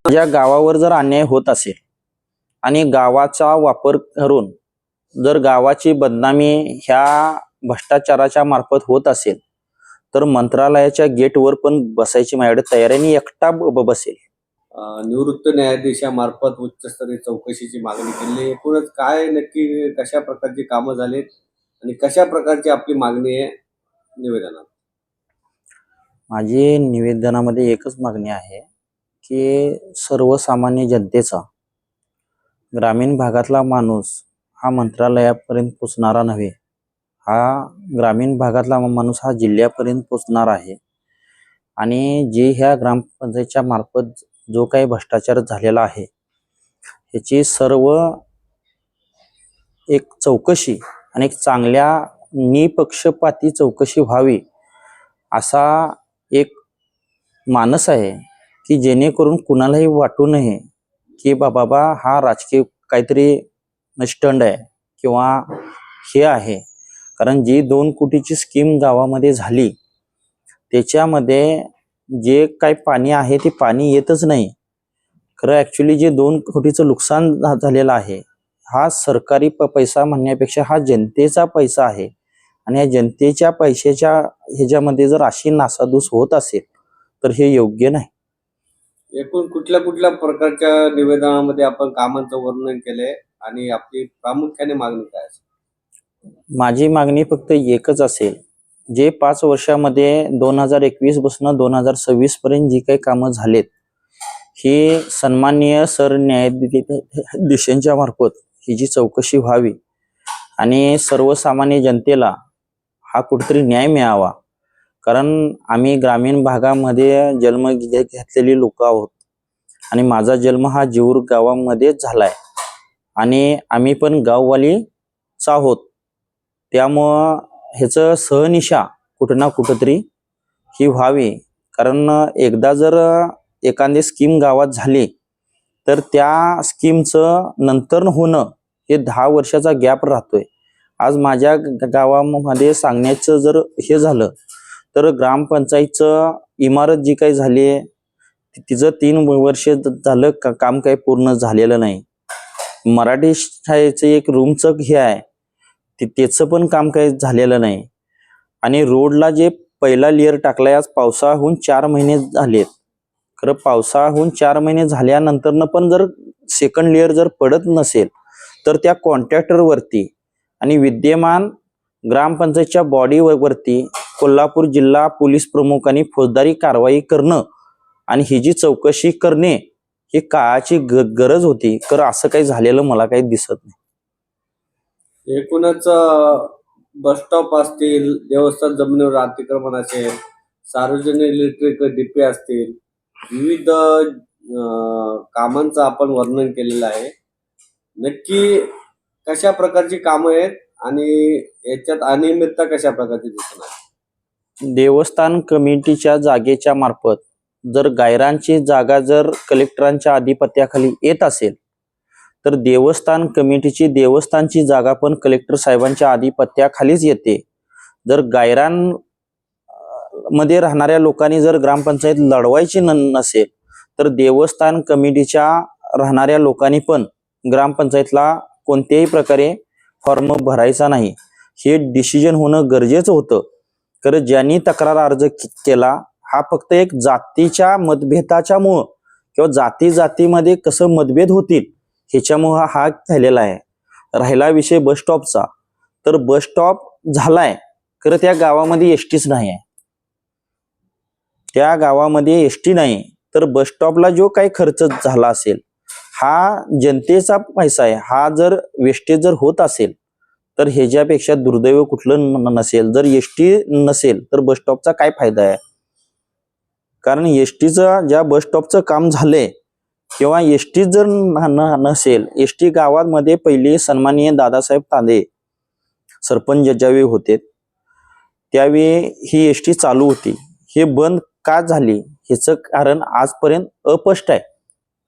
ज्या गावावर जर अन्याय होत असेल आणि गावाचा वापर करून जर गावाची बदनामी ह्या भ्रष्टाचाराच्या मार्फत होत असेल तर मंत्रालयाच्या गेटवर पण बसायची माझ्याकडे तयारी आणि एकटा बसेल. निवृत्त न्यायाधीशामार्फत उच्चस्तरीय चौकशीची मागणी केली. एकूणच काय नक्की कशा प्रकारची कामं झालीत आणि कशा प्रकारची आपली मागणी आहे निवेदनात? माझी निवेदनामध्ये एकच मागणी आहे की सर्वसामान्य जनतेचा, ग्रामीण भागातला माणूस हा मंत्रालयापर्यंत पोचणारा नव्हे, हा ग्रामीण भागातला माणूस हा जिल्ह्यापर्यंत पोचणार आहे. आणि जे ह्या ग्रामपंचायतच्या मार्फत जो काही भ्रष्टाचार झालेला आहे ह्याची सर्व एक चौकशी आणि एक चांगल्या निपक्षपाती चौकशी व्हावी असा एक मानस आहे की जेणेकरून कुणालाही वाटू नये की बाबा हा राजकीय काहीतरी स्टंट आहे किंवा हे आहे. कारण जी 2 कोटीची स्कीम गावामध्ये झाली त्याच्यामध्ये जे काही पाणी आहे ते पाणी येतच नाही. खरं ॲक्च्युली जे 2 कोटीचं नुकसान झालेलं आहे हा सरकारी पैसा म्हणण्यापेक्षा हा जनतेचा पैसा आहे. आणि या जनतेच्या पैशाच्या ह्याच्यामध्ये जर अशी नासाधूस होत असेल तर हे योग्य नाही. एकूण कुठल्या कुठल्या प्रकारच्या निवेदनामध्ये आपण कामांचं वर्णन केलंय आणि आपली प्रामुख्याने मागणी काय असेल? माझी मागणी फक्त एकच असेल, जे 5 वर्षामध्ये 2021 पासून 2026 पर्यंत जी काही कामं झालेत ही सन्माननीय सरन्यायाधीशांच्या मार्फत ही जी चौकशी व्हावी आणि सर्वसामान्य जनतेला हा कुठेतरी न्याय मिळावा. कारण आम्ही ग्रामीण भागामध्ये जन्म घेतलेली लोक आहोत आणि माझा जन्म हा जेऊर गावामध्येच झालाय आणि आम्ही पण गाववालीच आहोत. त्यामुळं ह्याचं सहनिशा कुठं ना कुठंतरी ही व्हावी. कारण एकदा जर एखादी स्कीम गावात झाली तर त्या स्कीमचं नंतर होणं हे 10 वर्षाचा गॅप राहतोय. आज माझ्या गावामध्ये सांगण्याचं जर हे झालं तर ग्रामपंचायतचं इमारत जी काही झाली आहे तिचं 3 वर्ष झालं काम काही पूर्ण झालेलं नाही. मराठी शाळेचं एक रूमचं हे आहे त्याचं पण काम काही झालेलं नाही. आणि रोडला जे पहिला लेअर टाकलाय आज पावसाळ्याहून 4 महिने झालेत. खरं पावसाळ्याहून 4 महिने झाल्यानंतरनं पण जर सेकंड लेअर जर पडत नसेल तर त्या कॉन्ट्रॅक्टरवरती आणि विद्यमान ग्रामपंचायतच्या बॉडीवरती कोल्हापूर जिल्हा पोलीस प्रमुखांनी फौजदारी कारवाई करणं आणि ही जी चौकशी करणे ही काळाची गरज होती. तर असं काही झालेलं मला काही दिसत नाही. एकूणच बस स्टॉप असतील, देवस्थान जमिनीवर अतिक्रमण असेल, सार्वजनिक इलेक्ट्रिक डीपी असतील, विविध कामांचं आपण वर्णन केलेलं आहे. नक्की कशा प्रकारची कामं आहेत आणि याच्यात अनियमितता कशा प्रकारची दिसून आली? देवस्थान कमिटीच्या जागेच्या मार्फत जर गायरांची जागा जर कलेक्टरांच्या अधिपत्याखाली येत असेल तर देवस्थान कमिटीची देवस्थानची जागा पण कलेक्टर साहेबांच्या अधिपत्याखालीच येते. जर गायरान मध्ये राहणाऱ्या लोकांनी जर ग्रामपंचायत लढवायची नसेल तर देवस्थान कमिटीच्या राहणाऱ्या लोकांनी पण ग्रामपंचायतला कोणत्याही प्रकारे फॉर्म भरायचा नाही. हे डिसिजन होणं गरजेचं होतं. कारण ज्यांनी तक्रार अर्ज केला हा फक्त एक जातीच्या मतभेदाच्यामुळं किंवा जातीमध्ये कसं मतभेद होतील ह्याच्यामुळं हा झालेला आहे. राहिला विषय बस स्टॉपचा, तर बस स्टॉप झालाय खरं त्या गावामध्ये एसटीच नाही आहे. त्या गावामध्ये एसटी नाही तर बस स्टॉपला जो काही खर्च झाला असेल हा जनतेचा पैसा आहे. हा जर वेस्टेज जर होत असेल तर ह्याच्यापेक्षा दुर्दैव कुठलं नसेल. जर एसटी नसेल तर बस स्टॉपचा काय फायदा आहे? कारण एसटीचं ज्या बस स्टॉपचं काम झालंय किंवा एसटी जर नसेल, एसटी गावामध्ये पहिले सन्माननीय दादासाहेब तांदे सरपंच ज्यावेळी होते त्यावेळी ही एसटी चालू होती. हे बंद का झाली ह्याचं कारण आजपर्यंत अस्पष्ट आहे.